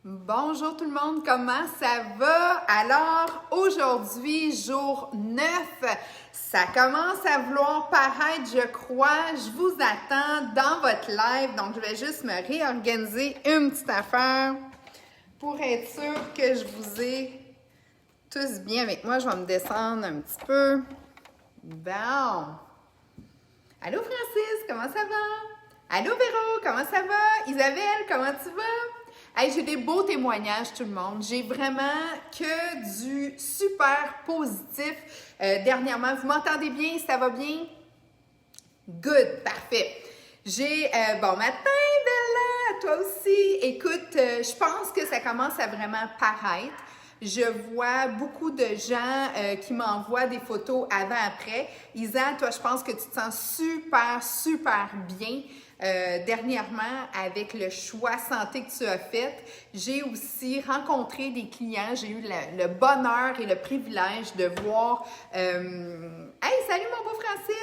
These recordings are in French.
Bonjour tout le monde, comment ça va? Alors aujourd'hui, jour 9, ça commence à vouloir paraître, je crois. Je vous attends dans votre live, donc je vais juste me réorganiser une petite affaire pour être sûre que je vous ai tous bien avec moi. Je vais me descendre un petit peu. Bon. Allô Francis, comment ça va? Allô Véro, comment ça va? Isabelle, comment tu vas? Hey, j'ai des beaux témoignages, tout le monde. J'ai vraiment que du super positif dernièrement. Vous m'entendez bien? Ça va bien? Good, parfait. J'ai bon matin, Bella, toi aussi. Écoute, je pense que ça commence à vraiment paraître. Je vois beaucoup de gens qui m'envoient des photos avant-après. Isa, toi, je pense que tu te sens super bien dernièrement avec le choix santé que tu as fait. J'ai aussi rencontré des clients. J'ai eu le bonheur et le privilège de voir... Hey, salut mon beau Francis!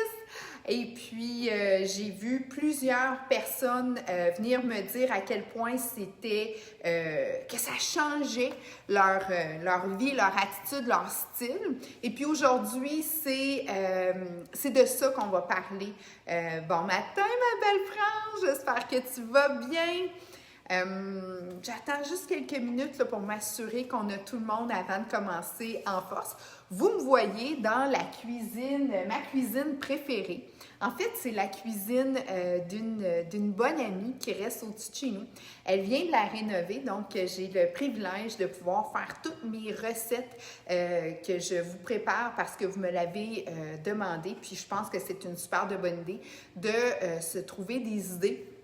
Et puis, j'ai vu plusieurs personnes venir me dire à quel point c'était, que ça changeait leur vie, leur attitude, leur style. Et puis aujourd'hui, c'est de ça qu'on va parler. Bon matin, ma belle France, j'espère que tu vas bien. J'attends juste quelques minutes là, pour m'assurer qu'on a tout le monde avant de commencer en force. Vous me voyez dans la cuisine, ma cuisine préférée. En fait, c'est la cuisine d'une bonne amie qui reste au-dessus de chez nous. Elle vient de la rénover, donc j'ai le privilège de pouvoir faire toutes mes recettes que je vous prépare parce que vous me l'avez demandé. Puis je pense que c'est une super de bonne idée de se trouver des idées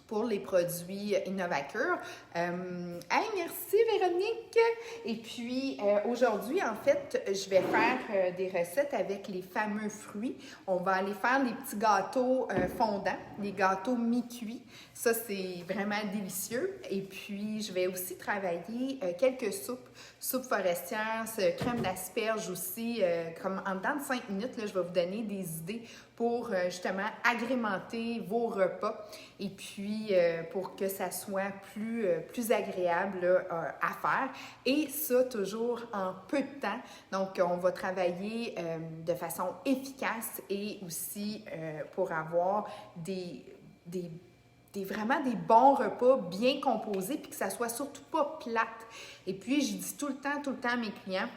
pour les produits Innovacure. Hey, merci Véronique! Et puis aujourd'hui, en fait, je vais faire des recettes avec les fameux fruits. On va aller faire les petits gâteaux fondants, les gâteaux mi-cuits. Ça, c'est vraiment délicieux. Et puis, je vais aussi travailler quelques soupes. Soupe forestière, crème d'asperges aussi. Comme en dedans de 5 minutes, là, je vais vous donner des idées pour justement agrémenter vos repas et puis pour que ça soit plus agréable là, à faire. Et ça, toujours en peu de temps. Donc, on va travailler de façon efficace et aussi pour avoir vraiment des bons repas bien composés puis que ça soit surtout pas plate. Et puis, je dis tout le temps à mes clients,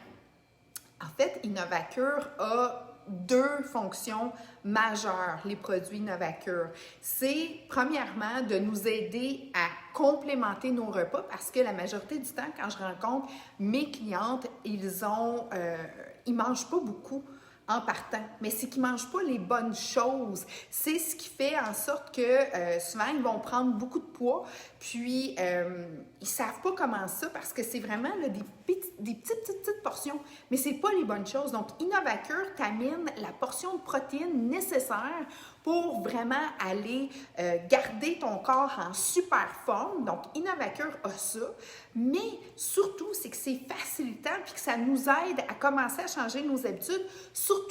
en fait, Innovacure a deux fonctions majeures, les produits Innovacure. C'est, premièrement, de nous aider à complémenter nos repas parce que la majorité du temps, quand je rencontre mes clientes, ils mangent pas beaucoup en partant, mais c'est qu'ils ne mangent pas les bonnes choses. C'est ce qui fait en sorte que souvent, ils vont prendre beaucoup de poids, puis ils ne savent pas comment ça parce que c'est vraiment là, des petites portions, mais ce n'est pas les bonnes choses. Donc, Innovacure t'amène la portion de protéines nécessaire pour vraiment aller garder ton corps en super forme. Donc, Innovacure a ça, mais surtout, c'est que c'est facilitant puis que ça nous aide à commencer à changer nos habitudes, surtout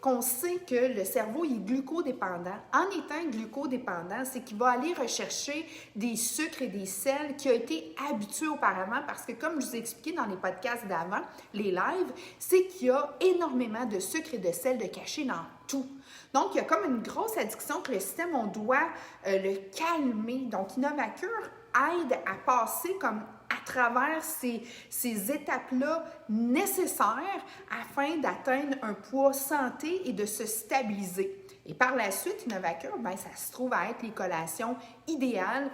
qu'on sait que le cerveau est glucodépendant. En étant glucodépendant, c'est qu'il va aller rechercher des sucres et des sels qui ont été habitués auparavant parce que, comme je vous ai expliqué dans les podcasts d'avant, les lives, c'est qu'il y a énormément de sucre et de sel de cachés dans tout. Donc, il y a comme une grosse addiction que le système, on doit le calmer. Donc, Innovacure aide à passer comme à travers ces étapes-là nécessaires afin d'atteindre un poids santé et de se stabiliser. Et par la suite, Innovacure, bien, ça se trouve à être les collations idéales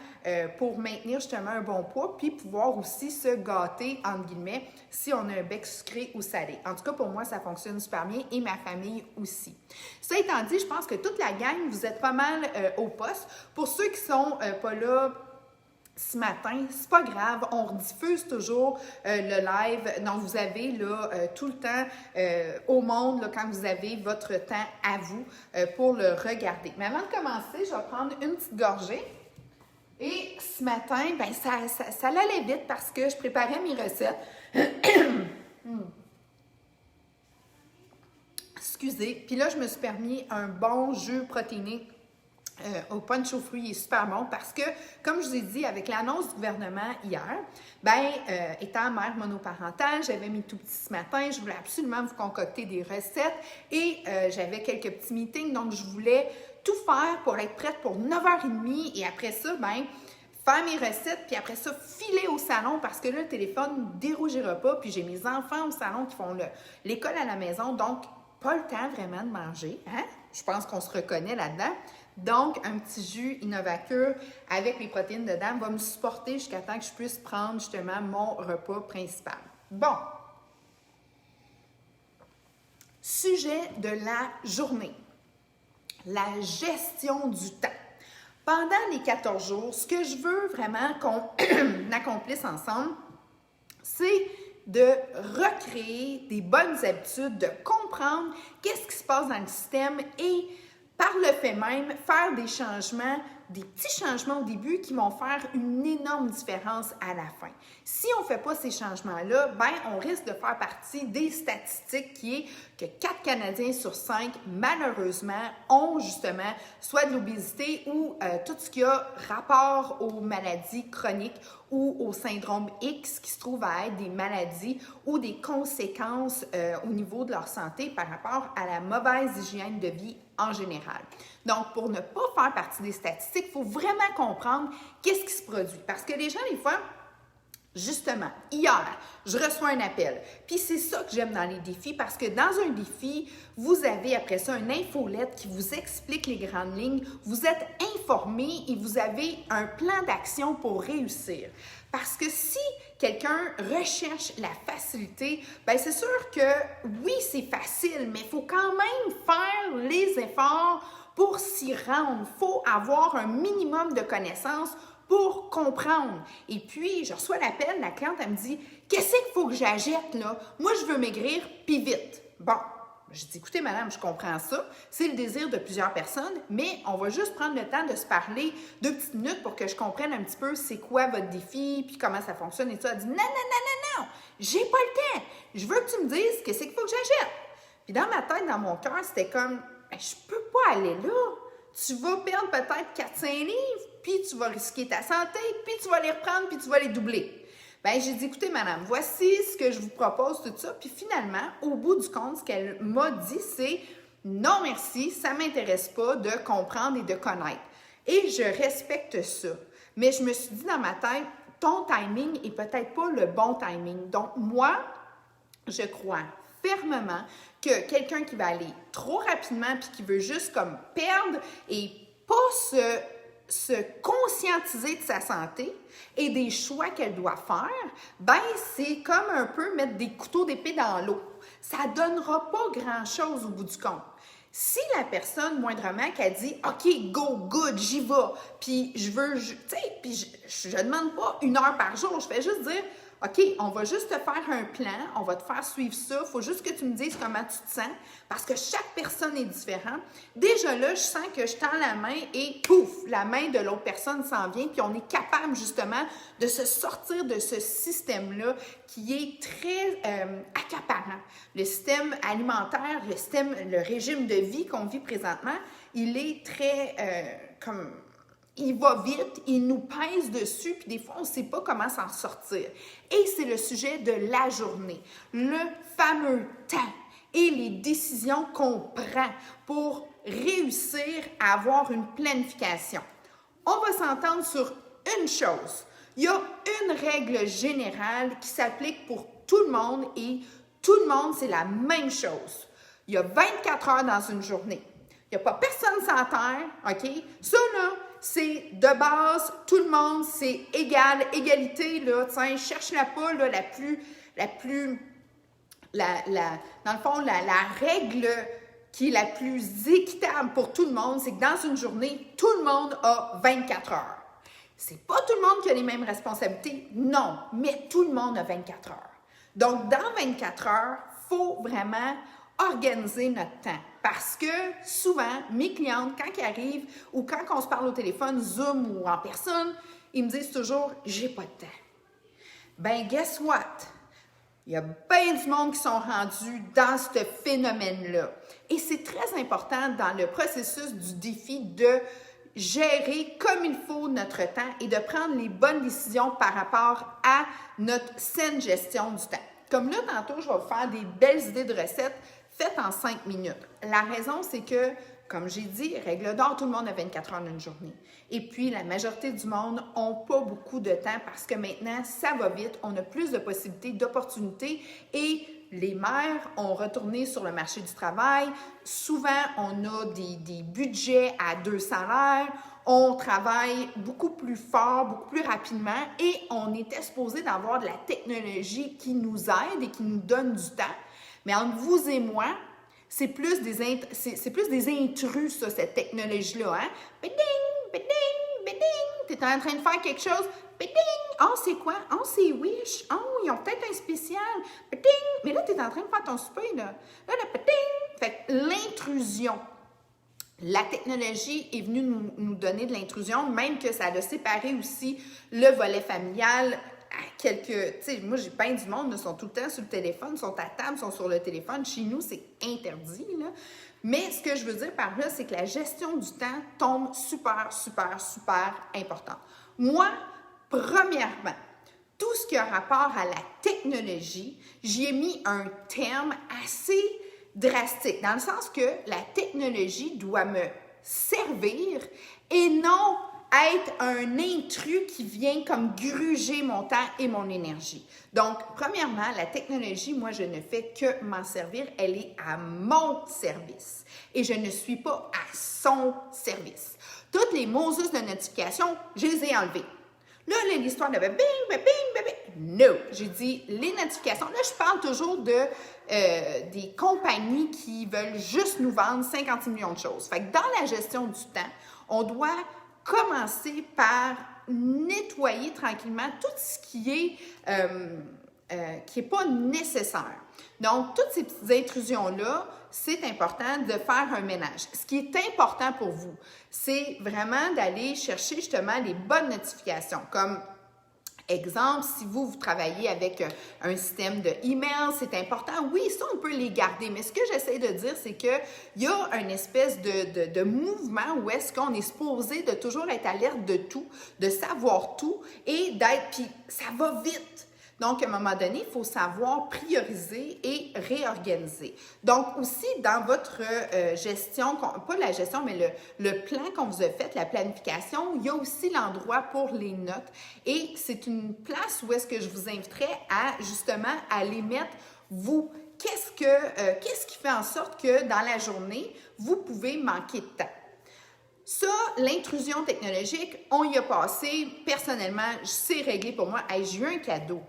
pour maintenir justement un bon poids puis pouvoir aussi se gâter, entre guillemets, si on a un bec sucré ou salé. En tout cas, pour moi, ça fonctionne super bien et ma famille aussi. Ça étant dit, je pense que toute la gang, vous êtes pas mal au poste. Pour ceux qui sont pas là ce matin, c'est pas grave, on rediffuse toujours le live. Donc, vous avez là tout le temps au monde là, quand vous avez votre temps à vous pour le regarder. Mais avant de commencer, je vais prendre une petite gorgée. Et ce matin, ben ça allait vite parce que je préparais mes recettes. Excusez. Puis là, je me suis permis un bon jus protéiné au punch aux fruits est super bon parce que, comme je vous ai dit, avec l'annonce du gouvernement hier, étant mère monoparentale, j'avais mes tout petits ce matin, je voulais absolument vous concocter des recettes et j'avais quelques petits meetings, donc je voulais tout faire pour être prête pour 9h30 et après ça, faire mes recettes, puis après ça, filer au salon parce que là, le téléphone ne dérougera pas, puis j'ai mes enfants au salon qui font l'école à la maison, donc pas le temps vraiment de manger, hein? Je pense qu'on se reconnaît là-dedans. Donc, un petit jus Innovacure avec les protéines dedans va me supporter jusqu'à temps que je puisse prendre justement mon repas principal. Bon. Sujet de la journée. La gestion du temps. Pendant les 14 jours, ce que je veux vraiment qu'on accomplisse ensemble, c'est de recréer des bonnes habitudes, de comprendre qu'est-ce qui se passe dans le système et par le fait même, faire des changements, des petits changements au début qui vont faire une énorme différence à la fin. Si on ne fait pas ces changements-là, on risque de faire partie des statistiques qui est que 4 Canadiens sur 5, malheureusement, ont justement soit de l'obésité ou tout ce qui a rapport aux maladies chroniques ou au syndrome X qui se trouve à être des maladies ou des conséquences au niveau de leur santé par rapport à la mauvaise hygiène de vie en général. Donc, pour ne pas faire partie des statistiques, il faut vraiment comprendre qu'est-ce qui se produit. Parce que les gens, des fois, justement, hier, je reçois un appel. Puis c'est ça que j'aime dans les défis, parce que dans un défi, vous avez après ça une infolette qui vous explique les grandes lignes, vous êtes informé et vous avez un plan d'action pour réussir. Parce que si quelqu'un recherche la facilité, c'est sûr que oui, c'est facile, mais il faut quand même faire les efforts pour s'y rendre. Il faut avoir un minimum de connaissances pour comprendre. Et puis, je reçois l'appel, la cliente, elle me dit « Qu'est-ce qu'il faut que j'achète là? Moi, je veux maigrir, puis vite. » Bon, je dis « Écoutez, madame, je comprends ça. C'est le désir de plusieurs personnes, mais on va juste prendre le temps de se parler 2 petites minutes pour que je comprenne un petit peu c'est quoi votre défi, puis comment ça fonctionne. » Et tout. Elle dit « Non, j'ai pas le temps. Je veux que tu me dises qu'est-ce qu'il faut que j'achète. » Puis dans ma tête, dans mon cœur, c'était comme « Je peux pas aller là. Tu vas perdre peut-être 4-5 livres, puis tu vas risquer ta santé, puis tu vas les reprendre, puis tu vas les doubler. » J'ai dit, écoutez, madame, voici ce que je vous propose, tout ça. Puis finalement, au bout du compte, ce qu'elle m'a dit, c'est non, merci, ça ne m'intéresse pas de comprendre et de connaître. Et je respecte ça. Mais je me suis dit dans ma tête, ton timing est peut-être pas le bon timing. Donc, moi, je crois fermement que quelqu'un qui va aller trop rapidement puis qui veut juste comme perdre et pas se conscientiser de sa santé et des choix qu'elle doit faire, c'est comme un peu mettre des couteaux d'épée dans l'eau. Ça ne donnera pas grand-chose au bout du compte. Si la personne, moindrement, qui a dit « OK, go, good, j'y vais », puis je veux, puis je ne demande pas 1 heure par jour, je fais juste dire « OK, on va juste te faire un plan, on va te faire suivre ça, il faut juste que tu me dises comment tu te sens, parce que chaque personne est différente. » Déjà là, je sens que je tends la main et pouf, la main de l'autre personne s'en vient, puis on est capable justement de se sortir de ce système-là qui est très accaparant. Le système alimentaire, le régime de vie qu'on vit présentement, il est très il va vite, il nous pèse dessus, puis des fois, on ne sait pas comment s'en sortir. Et c'est le sujet de la journée, le fameux temps et les décisions qu'on prend pour réussir à avoir une planification. On va s'entendre sur une chose. Il y a une règle générale qui s'applique pour tout le monde et tout le monde, c'est la même chose. Il y a 24 heures dans une journée. Il n'y a pas personne sans terre, OK? Ça, là, c'est de base, tout le monde, c'est égal, égalité, là, tiens, cherche-la pas, là, dans le fond, la règle qui est la plus équitable pour tout le monde, c'est que dans une journée, tout le monde a 24 heures. C'est pas tout le monde qui a les mêmes responsabilités, non, mais tout le monde a 24 heures. Donc, dans 24 heures, il faut vraiment organiser notre temps. Parce que souvent, mes clientes, quand elles arrivent ou quand on se parle au téléphone, Zoom ou en personne, ils me disent toujours « j'ai pas de temps ». Guess what? Il y a bien du monde qui sont rendus dans ce phénomène-là. Et c'est très important dans le processus du défi de gérer comme il faut notre temps et de prendre les bonnes décisions par rapport à notre saine gestion du temps. Comme là, tantôt, je vais vous faire des belles idées de recettes faites en 5 minutes. La raison, c'est que, comme j'ai dit, règle d'or, tout le monde a 24 heures dans une journée. Et puis, la majorité du monde n'a pas beaucoup de temps parce que maintenant, ça va vite, on a plus de possibilités, d'opportunités et les mères ont retourné sur le marché du travail. Souvent, on a des budgets à 2 salaires. On travaille beaucoup plus fort, beaucoup plus rapidement et on était supposé d'avoir de la technologie qui nous aide et qui nous donne du temps. Mais entre vous et moi, c'est plus des intrus, ça, cette technologie-là. Hein? Béding, béding, béding. Tu es en train de faire quelque chose. Béding. Oh, c'est quoi? Oh, c'est Wish. Oh, ils ont peut-être un spécial. Béding. Mais là, tu es en train de faire ton souper, là. Là, béding. Fait que l'intrusion. La technologie est venue nous donner de l'intrusion, même que ça a séparé aussi le volet familial à quelques... Tu sais, moi, j'ai plein du monde, ils sont tout le temps sur le téléphone, sont à table, sont sur le téléphone. Chez nous, c'est interdit, là. Mais ce que je veux dire par là, c'est que la gestion du temps tombe super, super, super importante. Moi, premièrement, tout ce qui a rapport à la technologie, j'y ai mis un terme assez drastique, dans le sens que la technologie doit me servir et non être un intrus qui vient comme gruger mon temps et mon énergie. Donc, premièrement, la technologie, moi, je ne fais que m'en servir. Elle est à mon service et je ne suis pas à son service. Toutes les Moses de notification, je les ai enlevées. Là, l'histoire de bing, bing, bing, bing. No! J'ai dit les notifications. Là, je parle toujours des compagnies qui veulent juste nous vendre 56 millions de choses. Fait que dans la gestion du temps, on doit commencer par nettoyer tranquillement tout ce qui est pas nécessaire. Donc, toutes ces petites intrusions-là, c'est important de faire un ménage. Ce qui est important pour vous, c'est vraiment d'aller chercher justement les bonnes notifications. Comme exemple, si vous travaillez avec un système de email, c'est important. Oui, ça, on peut les garder. Mais ce que j'essaie de dire, c'est qu'il y a une espèce de mouvement où est-ce qu'on est supposé de toujours être alerte de tout, de savoir tout et d'être... Puis ça va vite. Donc, à un moment donné, il faut savoir prioriser et réorganiser. Donc, aussi, dans votre gestion, pas la gestion, mais le plan qu'on vous a fait, la planification, il y a aussi l'endroit pour les notes. Et c'est une place où est-ce que je vous inviterais à, justement, aller mettre, vous, qu'est-ce qui fait en sorte que dans la journée, vous pouvez manquer de temps. Ça, l'intrusion technologique, on y a passé. Personnellement, c'est réglé pour moi. Hey, j'ai eu un cadeau.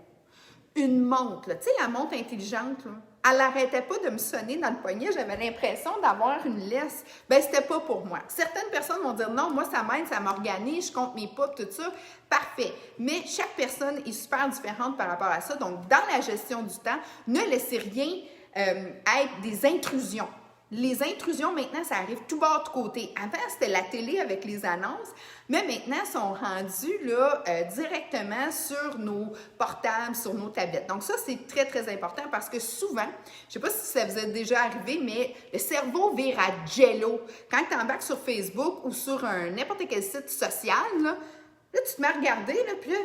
Une montre, tu sais, la montre intelligente, là, elle n'arrêtait pas de me sonner dans le poignet. J'avais l'impression d'avoir une laisse. Bien, c'était pas pour moi. Certaines personnes vont dire non, moi, ça m'aide, ça m'organise, je compte mes pas, tout ça. Parfait. Mais chaque personne est super différente par rapport à ça. Donc, dans la gestion du temps, ne laissez rien être des intrusions. Les intrusions, maintenant, ça arrive tout bas de côté. Avant, c'était la télé avec les annonces, mais maintenant, sont rendus là, directement sur nos portables, sur nos tablettes. Donc ça, c'est très, très important parce que souvent, je ne sais pas si ça vous est déjà arrivé, mais le cerveau vire à jello. Quand tu embarques sur Facebook ou sur n'importe quel site social, là, tu te mets à regarder, là, puis là,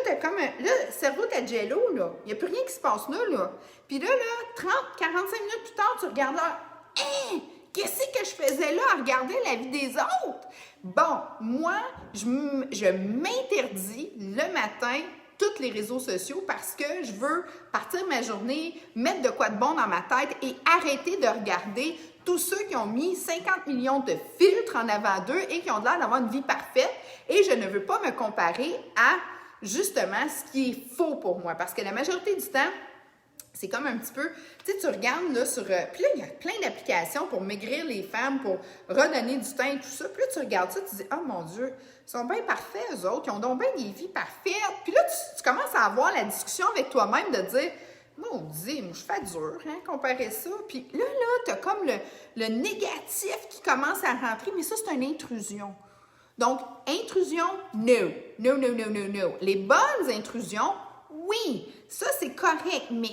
t'as comme là, le cerveau de jello, là. Il n'y a plus rien qui se passe là. Puis là, 30, 45 minutes plus tard, tu regardes là. Hey! Qu'est-ce que je faisais là à regarder la vie des autres? Bon, moi, je m'interdis le matin tous les réseaux sociaux parce que je veux partir ma journée, mettre de quoi de bon dans ma tête et arrêter de regarder tous ceux qui ont mis 50 millions de filtres en avant d'eux et qui ont l'air d'avoir une vie parfaite. Et je ne veux pas me comparer à justement ce qui est faux pour moi. Parce que la majorité du temps, c'est comme un petit peu, tu sais, tu regardes là sur, puis là, il y a plein d'applications pour maigrir les femmes, pour redonner du teint et tout ça. Puis là, tu regardes ça, tu dis, oh mon Dieu, ils sont bien parfaits, eux autres, ils ont donc bien des vies parfaites. Puis là, tu commences à avoir la discussion avec toi-même de dire, maudit, moi, je fais dur, hein, comparer ça. Puis là, tu as comme le négatif qui commence à rentrer, mais ça, c'est une intrusion. Donc, intrusion, no. No, no, no, no, no. Les bonnes intrusions, oui, ça, c'est correct, mais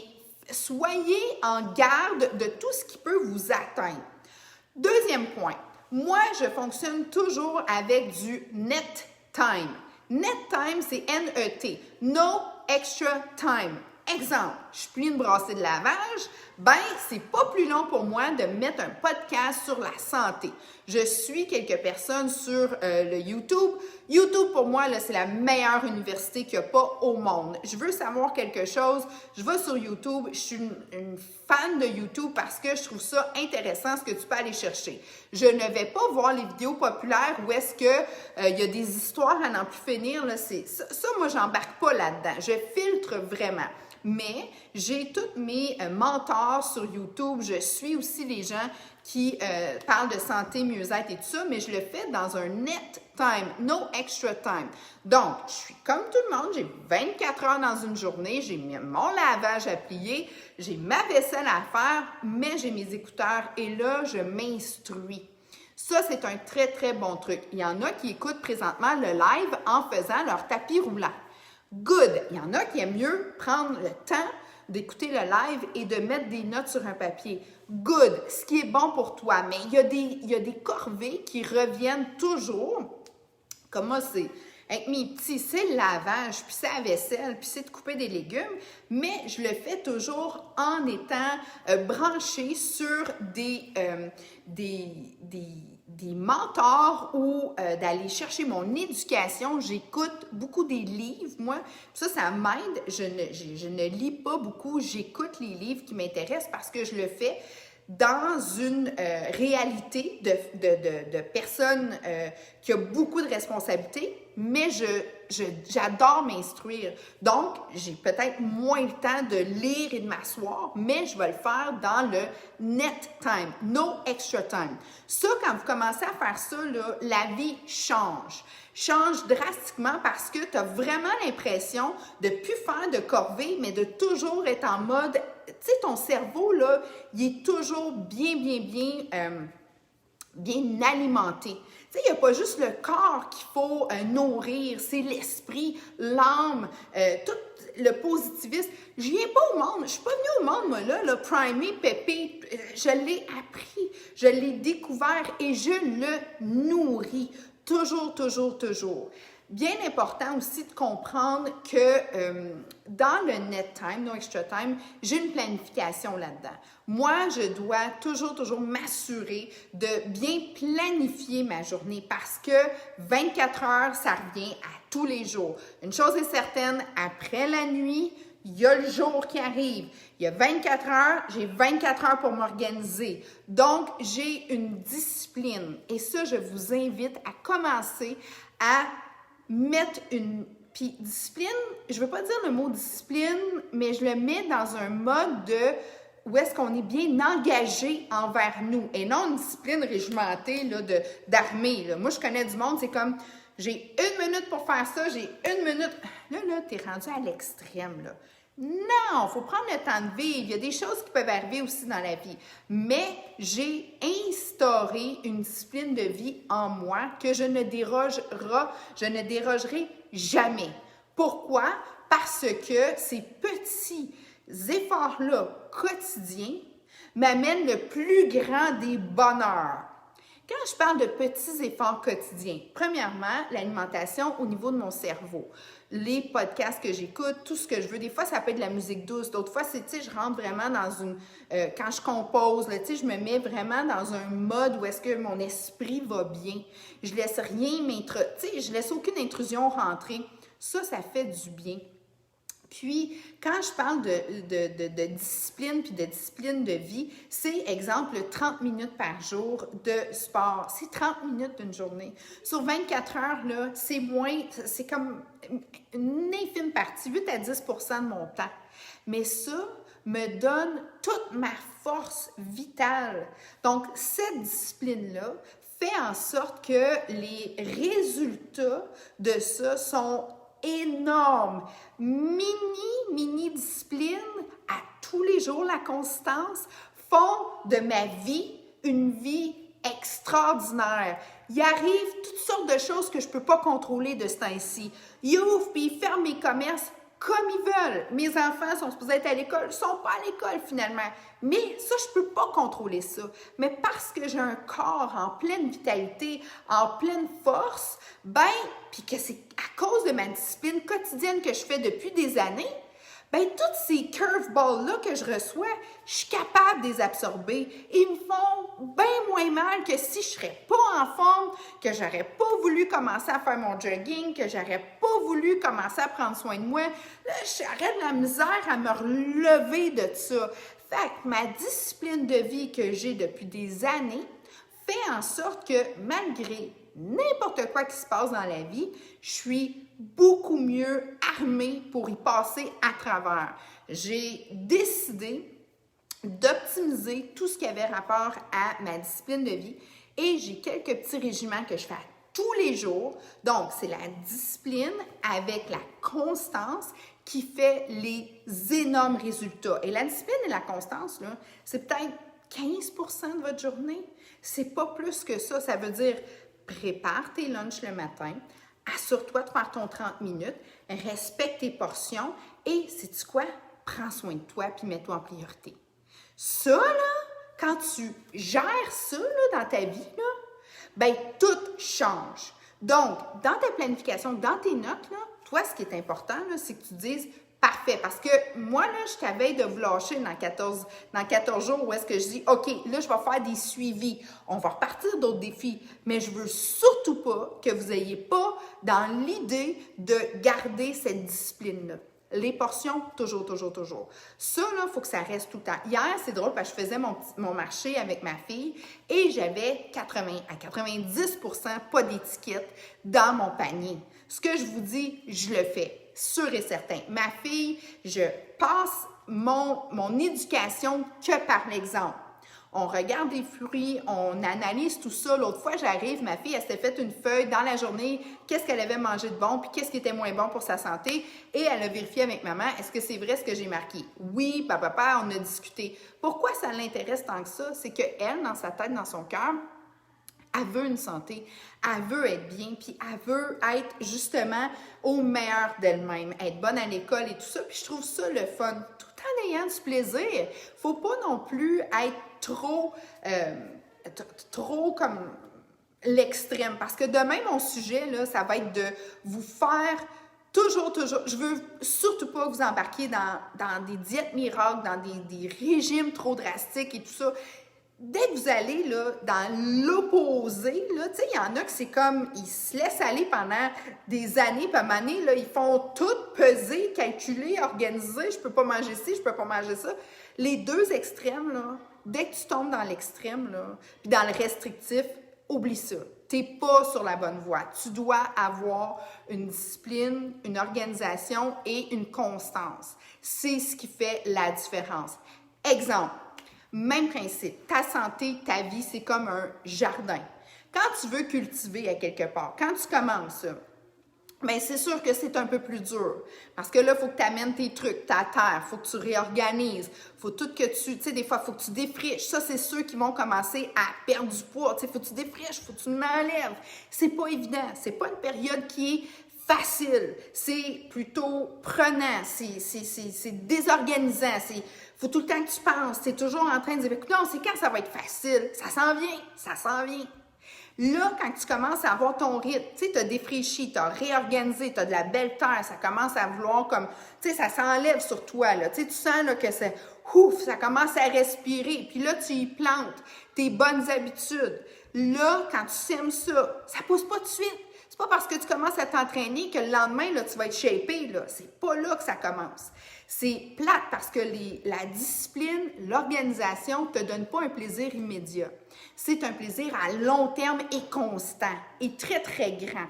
soyez en garde de tout ce qui peut vous atteindre. Deuxième point, Moi, je fonctionne toujours avec du net time. Net time, c'est N-E-T. No extra time. Exemple, je plie une brassée de lavage, c'est pas plus long pour moi de mettre un podcast sur la santé. Je suis quelques personnes sur le YouTube. YouTube, pour moi, là, c'est la meilleure université qu'il n'y a pas au monde. Je veux savoir quelque chose, je vais sur YouTube. Je suis une fan de YouTube parce que je trouve ça intéressant ce que tu peux aller chercher. Je ne vais pas voir les vidéos populaires où est-ce que il y a des histoires à n'en plus finir. Là, ça, moi, j'embarque pas là-dedans. Je filtre vraiment. Mais j'ai tous mes mentors sur YouTube. Je suis aussi les gens qui parlent de santé, mieux-être et tout ça, mais je le fais dans un net time, no extra time. Donc, je suis comme tout le monde, j'ai 24 heures dans une journée, j'ai mon lavage à plier, j'ai ma vaisselle à faire, mais j'ai mes écouteurs et là, je m'instruis. Ça, c'est un très, très bon truc. Il y en a qui écoutent présentement le live en faisant leur tapis roulant. Good! Il y en a qui aiment mieux prendre le temps d'écouter le live et de mettre des notes sur un papier. Good! Ce qui est bon pour toi. Mais il y a des corvées qui reviennent toujours. Comme moi, c'est avec mes petits, c'est le lavage, puis c'est la vaisselle, puis c'est de couper des légumes. Mais je le fais toujours en étant branché sur des mentors ou d'aller chercher mon éducation. J'écoute beaucoup des livres, moi. Ça m'aide. Je ne lis pas beaucoup. J'écoute les livres qui m'intéressent parce que je le fais dans une réalité de personne qui a beaucoup de responsabilités, mais j'adore m'instruire. Donc, j'ai peut-être moins le temps de lire et de m'asseoir, mais je vais le faire dans le net time, no extra time. Ça, quand vous commencez à faire ça, là, la vie change drastiquement parce que tu as vraiment l'impression de ne plus faire de corvée, mais de toujours être en mode, tu sais, ton cerveau, là, il est toujours bien alimenté. Tu sais, il n'y a pas juste le corps qu'il faut nourrir, c'est l'esprit, l'âme, tout le positivisme. Je viens pas au monde, je suis pas venue au monde, moi, là, primé, pépé, je l'ai appris, je l'ai découvert et je le nourris. Toujours. Bien important aussi de comprendre que dans le net time, no extra time, j'ai une planification là-dedans. Moi, je dois toujours m'assurer de bien planifier ma journée parce que 24 heures, ça revient à tous les jours. Une chose est certaine, après la nuit, il y a le jour qui arrive. Il y a 24 heures, j'ai 24 heures pour m'organiser. Donc, j'ai une discipline. Et ça, je vous invite à commencer à mettre une... Puis discipline, je ne veux pas dire le mot discipline, mais je le mets dans un mode de où est-ce qu'on est bien engagé envers nous et non une discipline régimentée là, d'armée. Là. Moi, je connais du monde, c'est comme... J'ai 1 minute pour faire ça, j'ai 1 minute... Là, t'es rendu à l'extrême, là. Non, il faut prendre le temps de vivre. Il y a des choses qui peuvent arriver aussi dans la vie. Mais j'ai instauré une discipline de vie en moi que je ne dérogerai jamais. Pourquoi? Parce que ces petits efforts-là quotidiens m'amènent le plus grand des bonheurs. Quand je parle de petits efforts quotidiens, premièrement, l'alimentation au niveau de mon cerveau. Les podcasts que j'écoute, tout ce que je veux. Des fois, ça peut être de la musique douce. D'autres fois, c'est, tu sais, je rentre vraiment dans une... quand je compose, là, tu sais, je me mets vraiment dans un mode où est-ce que mon esprit va bien. Je laisse rien tu sais, je laisse aucune intrusion rentrer. Ça fait du bien. Puis, quand je parle de discipline puis de discipline de vie, c'est, exemple, 30 minutes par jour de sport. C'est 30 minutes d'une journée. Sur 24 heures, là, c'est comme une infime partie, 8 à 10 % de mon temps. Mais ça me donne toute ma force vitale. Donc, cette discipline-là fait en sorte que les résultats de ça sont énorme. Mini discipline à tous les jours, la constance, font de ma vie une vie extraordinaire. Il arrive toutes sortes de choses que je ne peux pas contrôler de ce temps-ci. Il ouvre puis il ferme mes commerces. comme ils veulent. Mes enfants sont supposés être à l'école, ils ne sont pas à l'école finalement. Mais ça, je ne peux pas contrôler ça. Mais parce que j'ai un corps en pleine vitalité, en pleine force, puis que c'est à cause de ma discipline quotidienne que je fais depuis des années, toutes ces curveballs-là que je reçois, je suis capable de les absorber. Ils me font bien moins mal que si je ne serais pas en forme, que j'aurais pas voulu commencer à faire mon jogging, que j'aurais pas voulu commencer à prendre soin de moi. Là, j'aurais de la misère à me relever de ça. Fait que ma discipline de vie que j'ai depuis des années fait en sorte que malgré n'importe quoi qui se passe dans la vie, je suis beaucoup mieux armée pour y passer à travers. J'ai décidé d'optimiser tout ce qui avait rapport à ma discipline de vie et j'ai quelques petits régiments que je fais tous les jours. Donc, c'est la discipline avec la constance qui fait les énormes résultats. Et la discipline et la constance, là, c'est peut-être 15% de votre journée. C'est pas plus que ça. Ça veut dire prépare tes lunchs le matin, assure-toi de faire ton 30 minutes, respecte tes portions et, sais-tu quoi? Prends soin de toi puis mets-toi en priorité. Ça, là, quand tu gères ça là, dans ta vie, là, tout change. Donc, dans ta planification, dans tes notes, là, toi, ce qui est important, là, c'est que tu dises parfait. Parce que moi, là, je t'avais de vous lâcher dans 14 jours où est-ce que je dis OK, là, je vais faire des suivis. On va repartir d'autres défis. Mais je veux surtout pas que vous n'ayez pas dans l'idée de garder cette discipline-là. Les portions, toujours, toujours, toujours. Ça, là, il faut que ça reste tout le temps. Hier, c'est drôle parce que je faisais mon marché avec ma fille et j'avais 80 à 90% pas d'étiquette dans mon panier. Ce que je vous dis, je le fais, sûr et certain. Ma fille, je passe mon éducation que par l'exemple. On regarde les fruits, on analyse tout ça. L'autre fois, j'arrive, ma fille, elle s'était fait une feuille dans la journée, qu'est-ce qu'elle avait mangé de bon, puis qu'est-ce qui était moins bon pour sa santé. Et elle a vérifié avec maman, est-ce que c'est vrai ce que j'ai marqué? Oui, papa, on a discuté. Pourquoi ça l'intéresse tant que ça? C'est qu'elle, dans sa tête, dans son cœur, elle veut une santé, elle veut être bien, puis elle veut être justement au meilleur d'elle-même, être bonne à l'école et tout ça. Puis je trouve ça le fun, tout en ayant du plaisir. Faut pas non plus être trop comme l'extrême. Parce que demain, mon sujet, là, ça va être de vous faire toujours, je veux surtout pas que vous embarquiez dans des diètes miracles, dans des régimes trop drastiques et tout ça. Dès que vous allez là, dans l'opposé, là, tu sais, il y en a que c'est comme, ils se laissent aller pendant des années, puis à un moment donné, là, ils font tout peser, calculer, organiser, je peux pas manger ci, je peux pas manger ça. Les deux extrêmes, là, dès que tu tombes dans l'extrême, là, puis dans le restrictif, oublie ça. Tu n'es pas sur la bonne voie. Tu dois avoir une discipline, une organisation et une constance. C'est ce qui fait la différence. Exemple. Même principe, ta santé, ta vie, c'est comme un jardin. Quand tu veux cultiver à quelque part, quand tu commences, bien, c'est sûr que c'est un peu plus dur. Parce que là, il faut que tu amènes tes trucs, ta terre, il faut que tu réorganises, il faut tout que tu sais, des fois, il faut que tu défriches. Ça, c'est ceux qui vont commencer à perdre du poids. Tu sais, il faut que tu défriches, il faut que tu l'enlèves. C'est pas évident. C'est pas une période qui est facile. C'est plutôt prenant. C'est désorganisant. Faut tout le temps que tu penses. Tu es toujours en train de dire, écoute, non, c'est quand ça va être facile. Ça s'en vient. Ça s'en vient. Là, quand tu commences à avoir ton rythme, tu sais, tu as défraîchi, tu as réorganisé, tu as de la belle terre, ça commence à vouloir comme, tu sais, ça s'enlève sur toi, là. Tu sais, tu sens là, que c'est, ouf, ça commence à respirer. Puis là, tu y plantes tes bonnes habitudes. Là, quand tu sèmes ça, ça pousse pas tout de suite. C'est pas parce que tu commences à t'entraîner que le lendemain, là, tu vas être shapé, là. C'est pas là que ça commence. C'est plate parce que la discipline, l'organisation ne te donne pas un plaisir immédiat. C'est un plaisir à long terme et constant et très, très grand.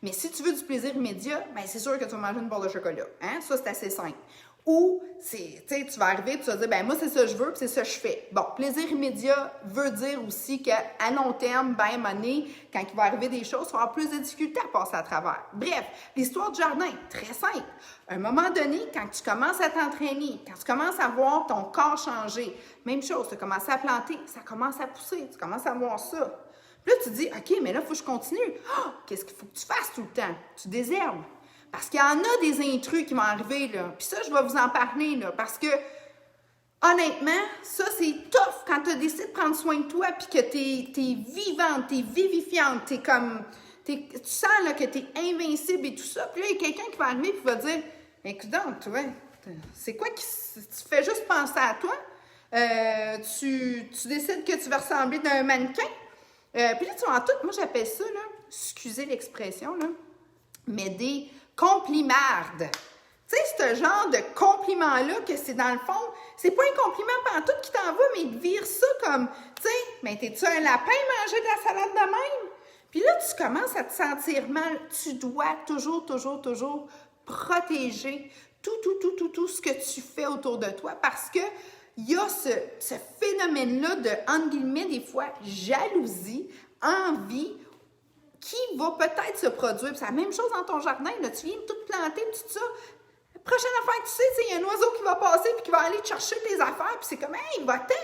Mais si tu veux du plaisir immédiat, bien, c'est sûr que tu vas manger une barre de chocolat. Hein? Ça, c'est assez simple. Ou, tu vas arriver et tu vas dire, ben moi, c'est ça que je veux, puis c'est ça que je fais. Bon, plaisir immédiat veut dire aussi qu'à long terme, ben, à un moment donné, quand il va arriver des choses, tu vas avoir plus de difficultés à passer à travers. Bref, l'histoire du jardin, très simple. À un moment donné, quand tu commences à t'entraîner, quand tu commences à voir ton corps changer, même chose, tu commences à planter, ça commence à pousser, tu commences à voir ça. Puis là, tu dis, OK, mais là, il faut que je continue. Oh, qu'est-ce qu'il faut que tu fasses tout le temps? Tu désherbes. Parce qu'il y en a des intrus qui vont arriver, là. Puis ça, je vais vous en parler, là, parce que, honnêtement, ça, c'est tough quand tu décides de prendre soin de toi, puis que t'es vivante, t'es vivifiante, t'es comme... tu sens là, que t'es invincible et tout ça. Puis là, il y a quelqu'un qui va arriver et qui va dire, « Écoute donc, toi, c'est quoi qui... Tu fais juste penser à toi? Tu décides que tu vas ressembler d'un mannequin? Puis là, tu vois, en tout, moi, j'appelle ça, là, excusez l'expression, là, mais des complimardes. Tu sais, ce genre de compliment-là, que c'est dans le fond, c'est pas un compliment pantoute qui t'envoie, mais de vire ça comme, tu sais, mais t'es-tu un lapin manger de la salade de même? Puis là, tu commences à te sentir mal. Tu dois toujours protéger tout ce que tu fais autour de toi parce que il y a ce phénomène-là de, entre guillemets, des fois, jalousie, envie, qui va peut-être se produire. C'est la même chose dans ton jardin. Là, tu viens de tout planter, tout ça. La prochaine affaire que tu sais, il y a un oiseau qui va passer puis qui va aller te chercher tes affaires. Puis c'est comme, hey, va-t'en!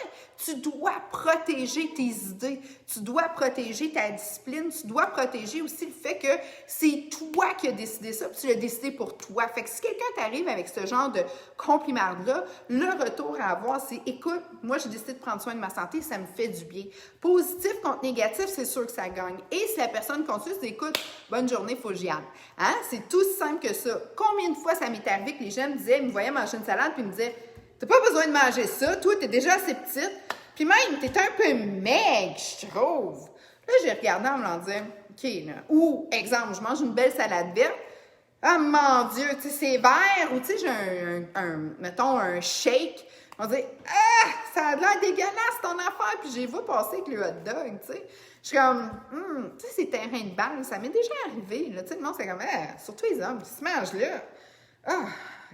Tu dois protéger tes idées. Tu dois protéger ta discipline. Tu dois protéger aussi le fait que c'est toi qui as décidé ça. Puis tu l'as décidé pour toi. Fait que si quelqu'un t'arrive avec ce genre de compliment-là, le retour à avoir, c'est, écoute, moi, j'ai décidé de prendre soin de ma santé. Ça me fait du bien. Positif contre négatif, c'est sûr que ça gagne. Et si la personne continue, c'est, écoute, bonne journée, il faut que j'y aille. Hein? C'est tout simple que ça. Combien de fois ça m'est arrivé que les gens me disaient, ils me voyaient manger une salade, puis ils me disaient, t'as pas besoin de manger ça, toi, t'es déjà assez petite, puis même, t'es un peu maigre, je trouve. Là, j'ai regardé en me disant, OK, là. Ou, exemple, je mange une belle salade verte, ah, mon Dieu, tu sais, c'est vert, ou tu sais, j'ai mettons, un shake, on dit, ah, ça a l'air dégueulasse ton affaire, puis j'ai vu passer avec le hot dog, tu sais. Je suis comme, tu sais, c'est terrain de balle, ça m'est déjà arrivé, là, tu sais, le monde, c'est comme, ah, surtout les hommes, ils se mangent là. Ah,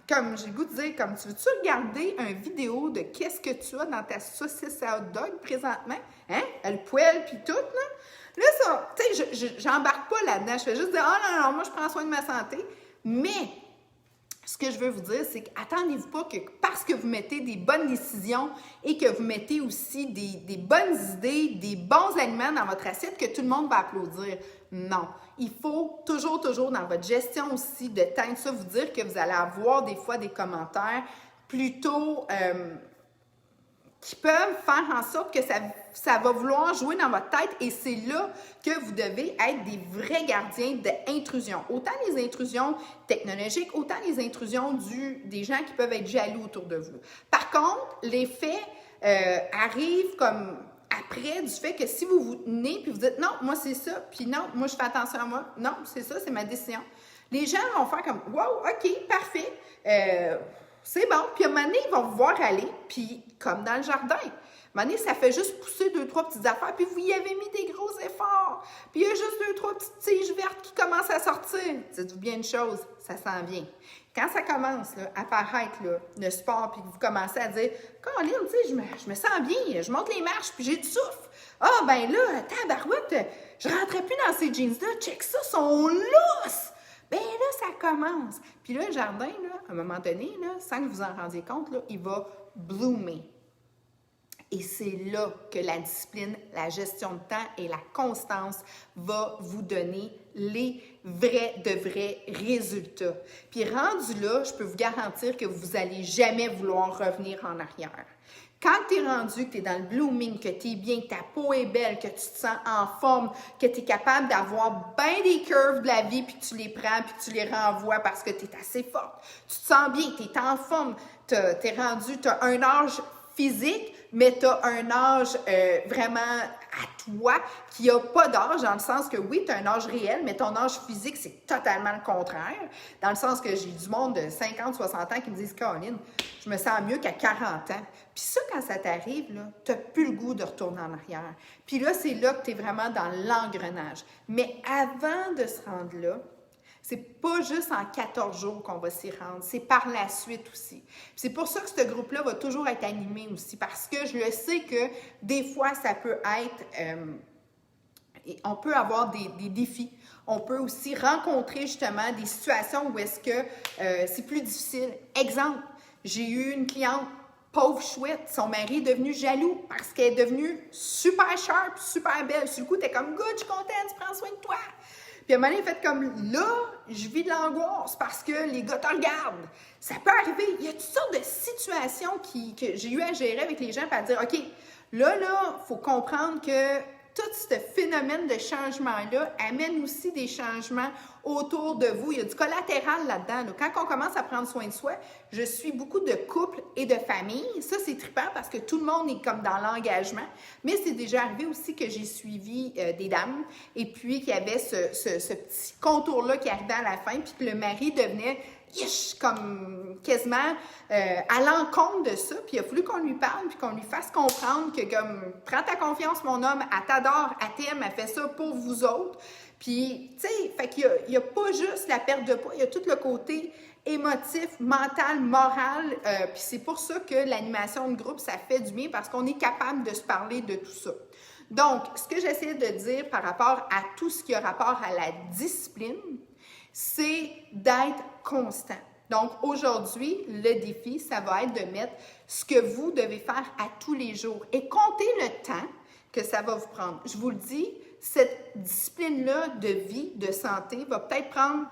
comme j'ai le goût de dire, comme tu veux-tu regarder une vidéo de qu'est-ce que tu as dans ta saucisse à hot dog présentement? Hein? Le poêle puis tout, là? Là, ça, tu sais, j'embarque pas là-dedans. Je fais juste dire, oh non, moi, je prends soin de ma santé. Mais, ce que je veux vous dire, c'est qu'attendez-vous pas que parce que vous mettez des bonnes décisions et que vous mettez aussi des bonnes idées, des bons aliments dans votre assiette, que tout le monde va applaudir. Non. Il faut toujours dans votre gestion aussi de temps, ça vous dire que vous allez avoir des fois des commentaires plutôt qui peuvent faire en sorte que ça va vouloir jouer dans votre tête et c'est là que vous devez être des vrais gardiens d'intrusion. Autant les intrusions technologiques, autant les intrusions des gens qui peuvent être jaloux autour de vous. Par contre, les faits arrivent comme après du fait que si vous vous tenez puis vous dites non, moi c'est ça, puis non, moi je fais attention à moi, non, c'est ça, c'est ma décision. Les gens vont faire comme wow, OK, parfait. C'est bon. Puis à un moment donné, ils vont vous voir aller, puis comme dans le jardin. À un moment donné, ça fait juste pousser 2-3 petites affaires, puis vous y avez mis des gros efforts. Puis il y a juste 2-3 petites tiges vertes qui commencent à sortir. Dites-vous bien une chose, ça s'en vient. Quand ça commence là, à paraître là, le sport, puis que vous commencez à dire « Colin, tu sais, je me sens bien, je monte les marches, puis j'ai du souffle. Ah, ben là, tabarouette, je rentrais plus dans ces jeans-là, check ça, sont lousses! » Ben là, ça commence. Puis là, le jardin, là, à un moment donné, là, sans que vous en rendiez compte, là, il va bloomer. Et c'est là que la discipline, la gestion de temps et la constance va vous donner les vrais résultats. Puis rendu là, je peux vous garantir que vous n'allez jamais vouloir revenir en arrière. Quand tu es rendu, que tu es dans le blooming, que tu es bien, que ta peau est belle, que tu te sens en forme, que tu es capable d'avoir bien des curves de la vie, puis que tu les prends, puis que tu les renvoies parce que tu es assez forte. Tu te sens bien, tu es en forme, tu es rendu, tu as un âge physique, mais tu as un âge vraiment à toi qui n'a pas d'âge, dans le sens que oui, tu as un âge réel, mais ton âge physique, c'est totalement le contraire. Dans le sens que j'ai du monde de 50, 60 ans qui me disent « Caroline, je me sens mieux qu'à 40 ans. » Puis ça, quand ça t'arrive, tu n'as plus le goût de retourner en arrière. Puis là, c'est là que tu es vraiment dans l'engrenage. Mais avant de se rendre là, c'est pas juste en 14 jours qu'on va s'y rendre, c'est par la suite aussi. C'est pour ça que ce groupe-là va toujours être animé aussi, parce que je le sais que des fois, ça peut être... on peut avoir des défis. On peut aussi rencontrer justement des situations où est-ce que c'est plus difficile. Exemple, j'ai eu une cliente, pauvre chouette, son mari est devenu jaloux parce qu'elle est devenue super sharp, super belle. Sur le coup, t'es comme « Good, je suis contente, tu prends soin de toi. » Puis à un moment donné, faites comme là, je vis de l'angoisse parce que les gars te regardent. Ça peut arriver. Il y a toutes sortes de situations que j'ai eu à gérer avec les gens, puis à dire, OK, là, il faut comprendre que tout ce phénomène de changement-là amène aussi des changements autour de vous. Il y a du collatéral là-dedans. Donc, quand on commence à prendre soin de soi, je suis beaucoup de couples et de familles. Ça, c'est trippant parce que tout le monde est comme dans l'engagement. Mais c'est déjà arrivé aussi que j'ai suivi des dames et puis qu'il y avait ce petit contour-là qui arrivait à la fin, puis que le mari devenait comme quasiment à l'encontre de ça. Puis il a fallu qu'on lui parle, puis qu'on lui fasse comprendre que comme, prends ta confiance, mon homme, elle t'adore, elle t'aime, elle fait ça pour vous autres. Puis, tu sais, fait qu'il n'y a pas juste la perte de poids, il y a tout le côté émotif, mental, moral. Puis c'est pour ça que l'animation de groupe, ça fait du bien parce qu'on est capable de se parler de tout ça. Donc, ce que j'essaie de dire par rapport à tout ce qui a rapport à la discipline, c'est d'être constant. Donc, aujourd'hui, le défi, ça va être de mettre ce que vous devez faire à tous les jours et compter le temps que ça va vous prendre. Je vous le dis, cette discipline-là de vie, de santé, va peut-être prendre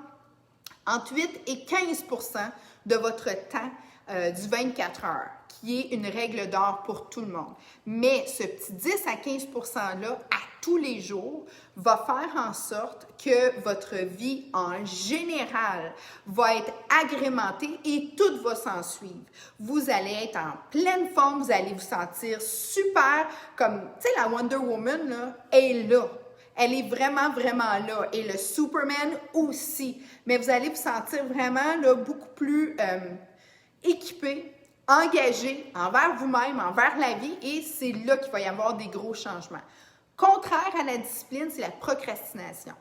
entre 8 et 15 % de votre temps du 24 heures, qui est une règle d'or pour tout le monde. Mais ce petit 10 à 15 %-là, à tous les jours, va faire en sorte que votre vie en général va être agrémentée et tout va s'en suivre. Vous allez être en pleine forme, vous allez vous sentir super, comme, tu sais, la Wonder Woman, là, est là. Elle est vraiment, vraiment là. Et le Superman aussi. Mais vous allez vous sentir vraiment là, beaucoup plus équipé, engagé envers vous-même, envers la vie. Et c'est là qu'il va y avoir des gros changements. Contraire à la discipline, c'est la procrastination.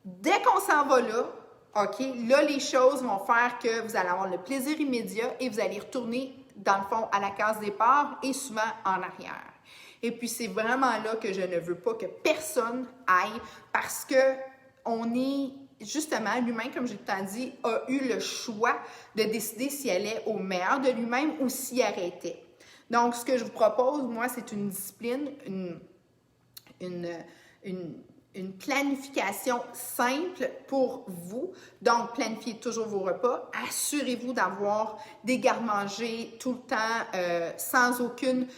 Dès qu'on s'en va là, OK, là, les choses vont faire que vous allez avoir le plaisir immédiat et vous allez retourner, dans le fond, à la case départ et souvent en arrière. Et puis, c'est vraiment là que je ne veux pas que personne aille parce que on est, justement, l'humain, comme j'ai tout le temps dit, a eu le choix de décider s'il allait au meilleur de lui-même ou s'il arrêtait. Donc, ce que je vous propose, moi, c'est une discipline, une planification simple pour vous. Donc, planifiez toujours vos repas. Assurez-vous d'avoir des garde-manger tout le temps sans aucune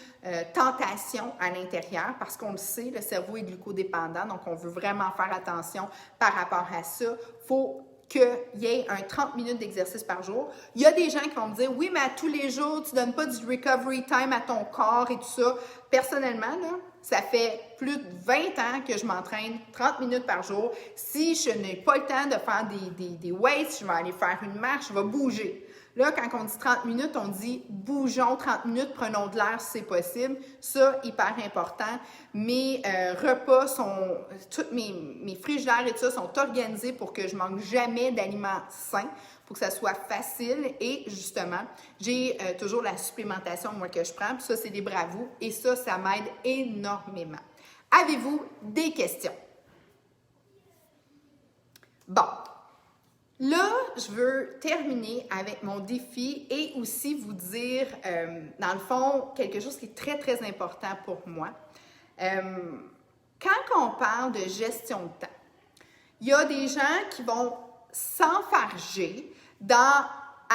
tentation à l'intérieur parce qu'on le sait, le cerveau est glucodépendant, donc on veut vraiment faire attention par rapport à ça. Il faut qu'il y ait un 30 minutes d'exercice par jour. Il y a des gens qui vont me dire, oui, mais à tous les jours, tu ne donnes pas du recovery time à ton corps et tout ça. Personnellement, là, ça fait plus de 20 ans que je m'entraîne 30 minutes par jour. Si je n'ai pas le temps de faire des weights, je vais aller faire une marche, je vais bouger. Là, quand on dit 30 minutes, on dit bougeons 30 minutes, prenons de l'air si c'est possible. Ça, hyper important. Mes repas sont, tous mes frigidaires et tout ça sont organisés pour que je manque jamais d'aliments sains, pour que ça soit facile. Et justement, j'ai toujours la supplémentation, moi, que je prends. Puis ça, c'est des bravos. Et ça, ça m'aide énormément. Avez-vous des questions? Bon. Là, je veux terminer avec mon défi et aussi vous dire, dans le fond, quelque chose qui est très, très important pour moi. Quand on parle de gestion de temps, il y a des gens qui vont s'enfarger dans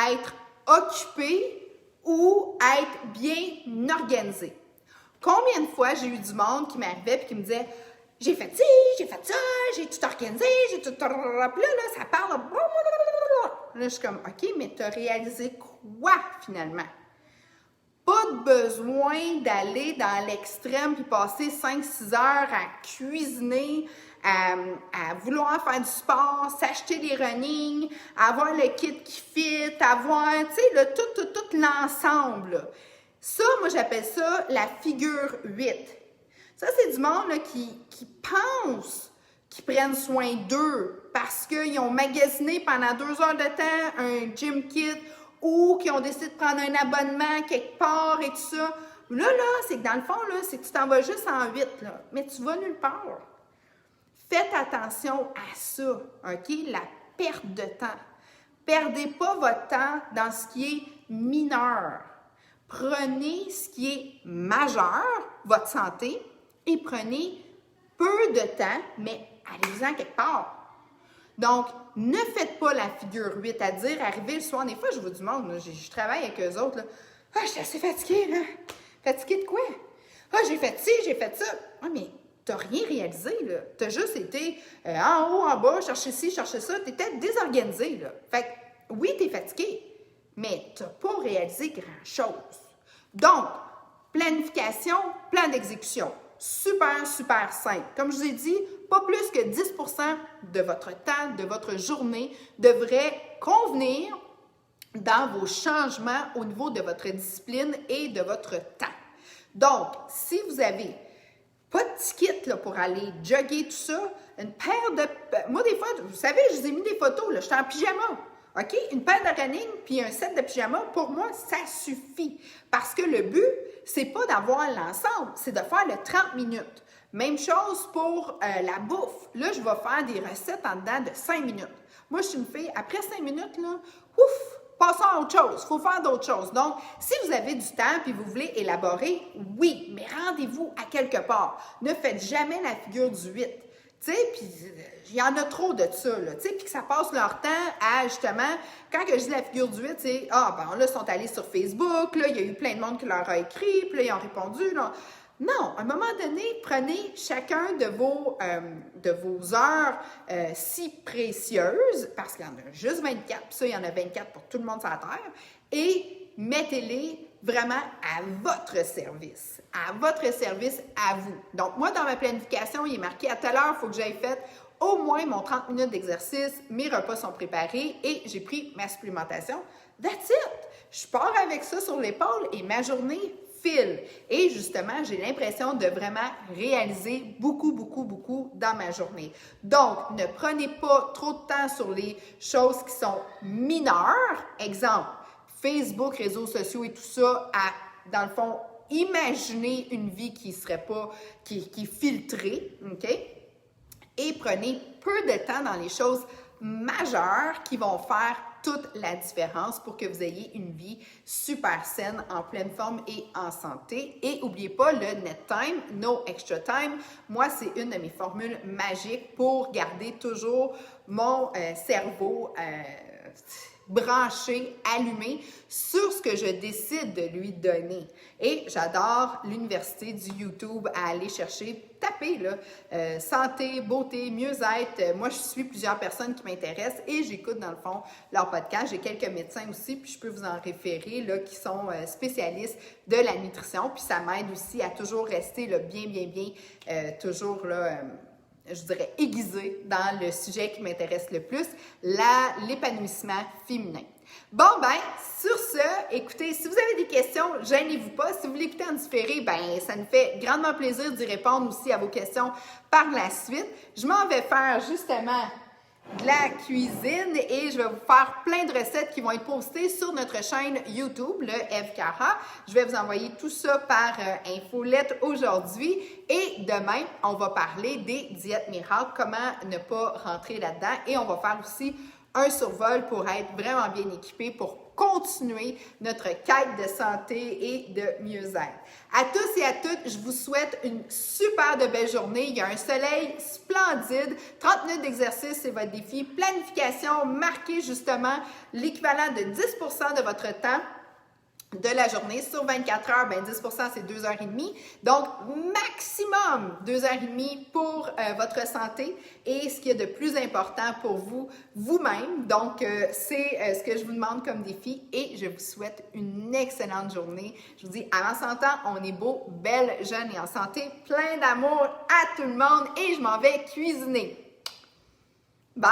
être occupés ou être bien organisés. Combien de fois j'ai eu du monde qui m'arrivait et qui me disait « J'ai fait ci, j'ai fait ça, j'ai tout organisé, j'ai tout... » Puis là, ça parle... Là, je suis comme « OK, mais tu as réalisé quoi finalement? » Pas de besoin d'aller dans l'extrême puis passer 5-6 heures à cuisiner, à vouloir faire du sport, s'acheter des running, avoir le kit qui fit, avoir, tu sais, tout l'ensemble. Là. Ça, moi, j'appelle ça la figure 8. Ça, c'est du monde là, qui pense qu'ils prennent soin d'eux parce qu'ils ont magasiné pendant 2 heures de temps un gym kit ou qui ont décidé de prendre un abonnement quelque part et tout ça. Là, c'est que dans le fond, là, c'est que tu t'en vas juste en 8, là, mais tu vas nulle part. Faites attention à ça, OK? La perte de temps. Perdez pas votre temps dans ce qui est mineur. Prenez ce qui est majeur, votre santé, et prenez peu de temps, mais allez-en quelque part. Donc, ne faites pas la figure 8 à dire, arriver le soir. Des fois, je vois du monde, là, je travaille avec eux autres. Là. Ah, je suis assez fatiguée, là. Fatiguée de quoi? Ah, j'ai fait ci, j'ai fait ça. Ah, mais t'as rien réalisé, là. T'as juste été en haut, en bas, chercher ci, chercher ça. T'étais désorganisé, là. Fait que, oui, t'es fatigué, mais t'as pas réalisé grand-chose. Donc, planification, plan d'exécution. Super, super simple. Comme je vous ai dit, pas plus que 10% de votre temps, de votre journée devrait convenir dans vos changements au niveau de votre discipline et de votre temps. Donc, si vous avez pas de ticket là, pour aller jogger, tout ça, une paire de... Moi, des fois, vous savez, je vous ai mis des photos, là, j'étais en pyjama. OK? Une paire de running puis un set de pyjama, pour moi, ça suffit. Parce que le but, c'est pas d'avoir l'ensemble, c'est de faire le 30 minutes. Même chose pour la bouffe. Là, je vais faire des recettes en dedans de 5 minutes. Moi, je suis une fille, après 5 minutes, là, ouf, passons à autre chose. Il faut faire d'autres choses. Donc, si vous avez du temps et vous voulez élaborer, oui, mais rendez-vous à quelque part. Ne faites jamais la figure du 8. Tu sais, puis il y en a trop de ça, là, tu sais, puis que ça passe leur temps à, justement, quand que je dis la figure du 8, c'est, ah, ben là, ils sont allés sur Facebook, là, il y a eu plein de monde qui leur a écrit, puis là, ils ont répondu, là. Non, à un moment donné, prenez chacun de vos heures si précieuses, parce qu'il y en a juste 24, puis ça, il y en a 24 pour tout le monde sur la Terre, et mettez-les vraiment à votre service, à vous. Donc, moi, dans ma planification, il est marqué à telle heure, il faut que j'aille fait au moins mon 30 minutes d'exercice, mes repas sont préparés et j'ai pris ma supplémentation. That's it! Je pars avec ça sur l'épaule et ma journée file. Et justement, j'ai l'impression de vraiment réaliser beaucoup dans ma journée. Donc, ne prenez pas trop de temps sur les choses qui sont mineures. Exemple, Facebook, réseaux sociaux et tout ça, dans le fond, imaginez une vie qui serait pas, qui est filtrée, OK? Et prenez peu de temps dans les choses majeures qui vont faire toute la différence pour que vous ayez une vie super saine, en pleine forme et en santé. Et n'oubliez pas le net time, no extra time. Moi, c'est une de mes formules magiques pour garder toujours mon cerveau branché, allumé sur ce que je décide de lui donner. Et j'adore l'université du YouTube à aller chercher, taper là, santé, beauté, mieux-être. Moi, je suis plusieurs personnes qui m'intéressent et j'écoute dans le fond leur podcast. J'ai quelques médecins aussi, puis je peux vous en référer, là, qui sont spécialistes de la nutrition. Puis ça m'aide aussi à toujours rester là, bien, toujours là... je dirais, aiguisée dans le sujet qui m'intéresse le plus, l'épanouissement féminin. Bon, ben, sur ce, écoutez, si vous avez des questions, gênez-vous pas. Si vous voulez écouter en différé, ben, ça nous fait grandement plaisir d'y répondre aussi à vos questions par la suite. Je m'en vais faire justement de la cuisine et je vais vous faire plein de recettes qui vont être postées sur notre chaîne YouTube, le Eve Cara. Je vais vous envoyer tout ça par infolette aujourd'hui et demain, on va parler des diètes miracles, comment ne pas rentrer là-dedans et on va faire aussi un survol pour être vraiment bien équipé pour continuer notre quête de santé et de mieux-être. À tous et à toutes, je vous souhaite une super de belle journée. Il y a un soleil splendide. 30 minutes d'exercice, c'est votre défi. Planification, marquez justement l'équivalent de 10% de votre temps de la journée. Sur 24 heures, ben 10%, c'est 2h30. Donc, maximum 2h30 pour votre santé et ce qui est de plus important pour vous, vous-même. Donc, c'est ce que je vous demande comme défi et je vous souhaite une excellente journée. Je vous dis, avant 100 ans, on est beau, belle, jeune et en santé. Plein d'amour à tout le monde et je m'en vais cuisiner. Bye!